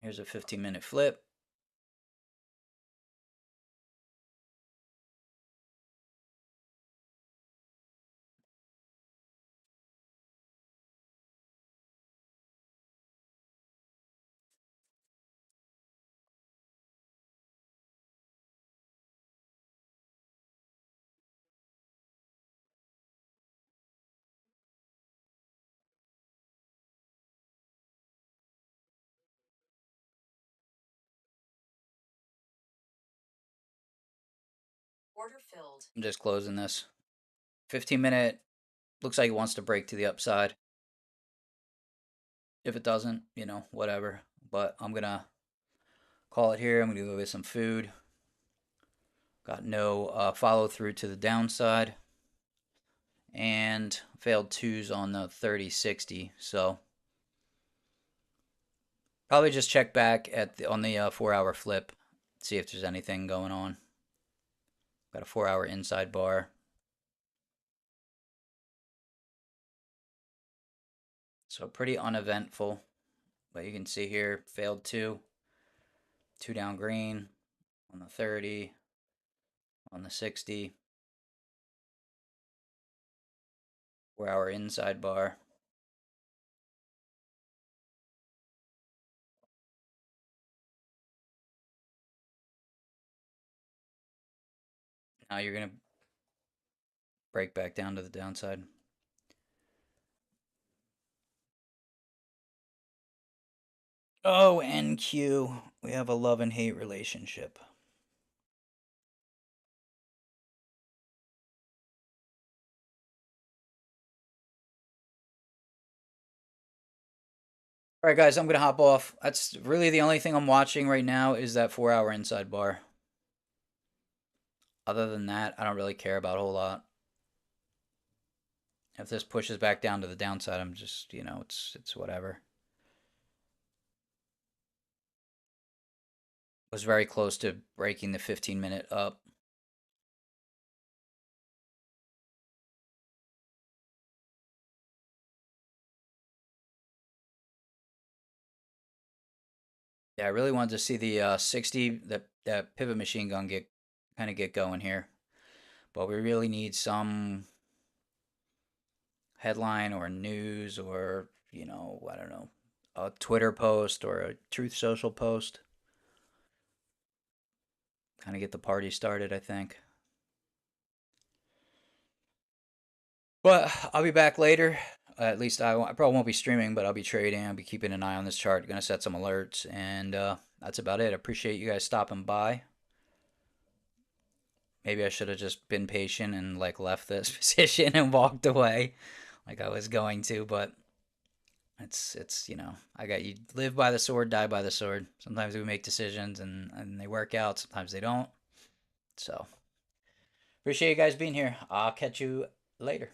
Here's a 15-minute flip. Order filled. I'm just closing this. 15-minute looks like it wants to break to the upside. If it doesn't, whatever. But I'm gonna call it here. I'm gonna go get some food. Got no follow through to the downside, and failed twos on the 30-60. So probably just check back on the 4-hour flip, see if there's anything going on. Got a 4-hour inside bar. So pretty uneventful. But you can see here, failed two down green on the 30, on the 60, 4-hour inside bar. Now you're gonna break back down to the downside. Oh, NQ. We have a love and hate relationship. All right, guys, I'm gonna hop off. That's really the only thing I'm watching right now is that 4-hour inside bar. Other than that, I don't really care about a whole lot. If this pushes back down to the downside, I'm just, it's whatever. Was very close to breaking the 15-minute up. Yeah, I really wanted to see the 60, that pivot machine gun get going here. But we really need some headline or news or, I don't know, a Twitter post or a Truth Social post. Kind of get the party started, I think. But I'll be back later. At least I probably won't be streaming, but I'll be trading. I'll be keeping an eye on this chart. Gonna set some alerts, and that's about it. I appreciate you guys stopping by. Maybe I should have just been patient and like left this position and walked away, like I was going to. But it's I got you live by the sword, die by the sword. Sometimes we make decisions and they work out. Sometimes they don't. So appreciate you guys being here. I'll catch you later.